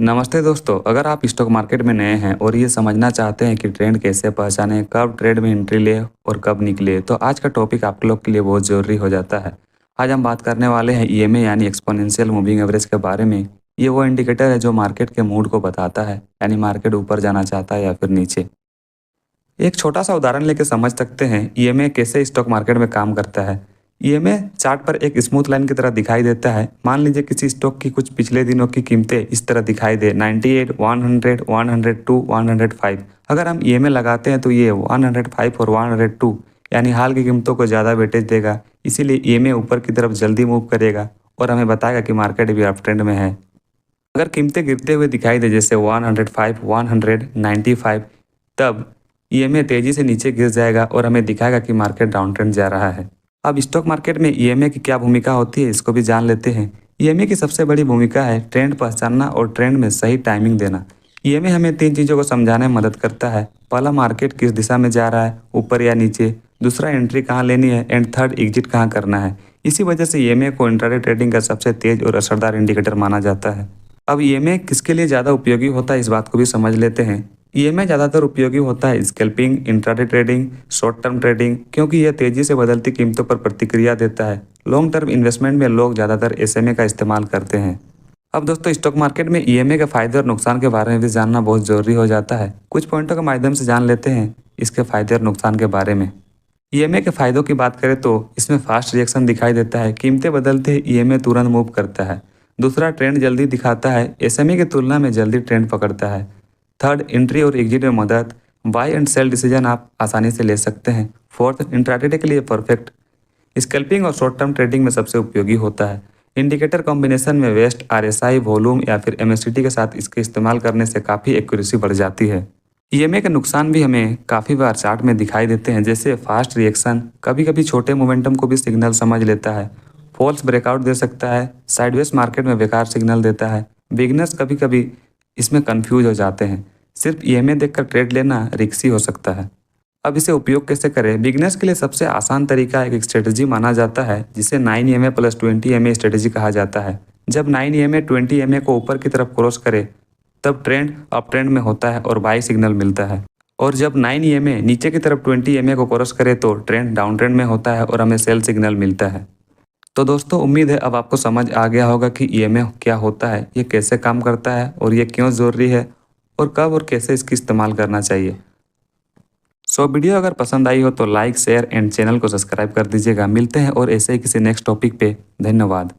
नमस्ते दोस्तों, अगर आप स्टॉक मार्केट में नए हैं और ये समझना चाहते हैं कि ट्रेंड कैसे पहचानें, कब ट्रेड में एंट्री ले और कब निकले, तो आज का टॉपिक आप लोग के लिए बहुत ज़रूरी हो जाता है। आज हम बात करने वाले हैं ईएमए यानी एक्सपोनेंशियल मूविंग एवरेज के बारे में। ये वो इंडिकेटर है जो मार्केट के मूड को बताता है, यानी मार्केट ऊपर जाना चाहता है या फिर नीचे। एक छोटा सा उदाहरण लेके समझ सकते हैं ईएमए कैसे स्टॉक मार्केट में काम करता है। ईएमए चार्ट पर एक स्मूथ लाइन की तरह दिखाई देता है। मान लीजिए किसी स्टॉक की कुछ पिछले दिनों की कीमतें इस तरह दिखाई दे 98, 100, 102, 105। अगर हम ईएमए लगाते हैं तो ये 105 और 102 यानी हाल की कीमतों को ज़्यादा वेटेज देगा। इसीलिए ईएमए ऊपर की तरफ जल्दी मूव करेगा और हमें बताएगा कि मार्केट भी अप ट्रेंड में है। अगर कीमतें गिरते हुए दिखाई दे जैसे 105, 195, तब ईएमए तेजी से नीचे गिर जाएगा और हमें दिखाएगा कि मार्केट डाउन ट्रेंड जा रहा है। अब स्टॉक मार्केट में ईएमए की क्या भूमिका होती है, इसको भी जान लेते हैं। ईएमए की सबसे बड़ी भूमिका है ट्रेंड पहचानना और ट्रेंड में सही टाइमिंग देना। ईएमए हमें तीन चीज़ों को समझाने में मदद करता है। पहला, मार्केट किस दिशा में जा रहा है, ऊपर या नीचे। दूसरा, एंट्री कहाँ लेनी है। एंड थर्ड, एग्जिट कहाँ करना है। इसी वजह से ईएमए को इंट्राडे ट्रेडिंग का सबसे तेज और असरदार इंडिकेटर माना जाता है। अब ईएमए किसके लिए ज़्यादा उपयोगी होता है, इस बात को भी समझ लेते हैं। ईएमए ज़्यादातर उपयोगी होता है scalping, intraday trading, short term trading, क्योंकि यह तेज़ी से बदलती कीमतों पर प्रतिक्रिया देता है। लॉन्ग टर्म इन्वेस्टमेंट में लोग ज़्यादातर एसएमए का इस्तेमाल करते हैं। अब दोस्तों, स्टॉक मार्केट में ईएमए के फायदे और नुकसान के बारे में भी जानना बहुत ज़रूरी हो जाता है। कुछ पॉइंटों के माध्यम से जान लेते हैं इसके फायदे और नुकसान के बारे में। ईएमए के फायदों की बात करें तो इसमें फास्ट रिएक्शन दिखाई देता है। कीमतें बदलते ही ईएमए तुरंत मूव करता है। दूसरा, ट्रेंड जल्दी दिखाता है। एसएमए की तुलना में जल्दी ट्रेंड पकड़ता है। थर्ड, एंट्री और एग्जिट में मदद। बाय एंड सेल डिसीजन आप आसानी से ले सकते हैं। फोर्थ, इंट्राडे के लिए परफेक्ट। स्कैल्पिंग और शॉर्ट टर्म ट्रेडिंग में सबसे उपयोगी होता है। इंडिकेटर कॉम्बिनेशन में वेस्ट, आरएसआई, वॉल्यूम या फिर एमएसटीटी के साथ इसके इस्तेमाल करने से काफ़ी एक्यूरेसी बढ़ जाती है। ईएमए के नुकसान भी हमें काफ़ी बार चार्ट में दिखाई देते हैं, जैसे फास्ट रिएक्शन, कभी कभी छोटे मोमेंटम को भी सिग्नल समझ लेता है। फॉल्स ब्रेकआउट दे सकता है। साइडवेज मार्केट में बेकार सिग्नल देता है। बिगनर्स कभी कभी इसमें कंफ्यूज हो जाते हैं। सिर्फ ईएमए देखकर ट्रेड लेना रिस्की हो सकता है। अब इसे उपयोग कैसे करें? बिगनर्स के लिए सबसे आसान तरीका एक स्ट्रेटजी माना जाता है, जिसे 9 प्लस 20 स्ट्रेटजी कहा जाता है। जब 9 20 को ऊपर की तरफ क्रॉस करे तब ट्रेंड अप ट्रेंड में होता है और बाई सिग्नल मिलता है। और जब 9 नीचे की तरफ 20 को क्रॉस करे तो ट्रेंड डाउन ट्रेंड में होता है और हमें सेल सिग्नल मिलता है। तो दोस्तों, उम्मीद है अब आपको समझ आ गया होगा कि ईएमए क्या होता है, ये कैसे काम करता है और ये क्यों ज़रूरी है और कब और कैसे इसकी इस्तेमाल करना चाहिए। वीडियो अगर पसंद आई हो तो लाइक, शेयर एंड चैनल को सब्सक्राइब कर दीजिएगा। मिलते हैं और ऐसे ही किसी नेक्स्ट टॉपिक पे। धन्यवाद।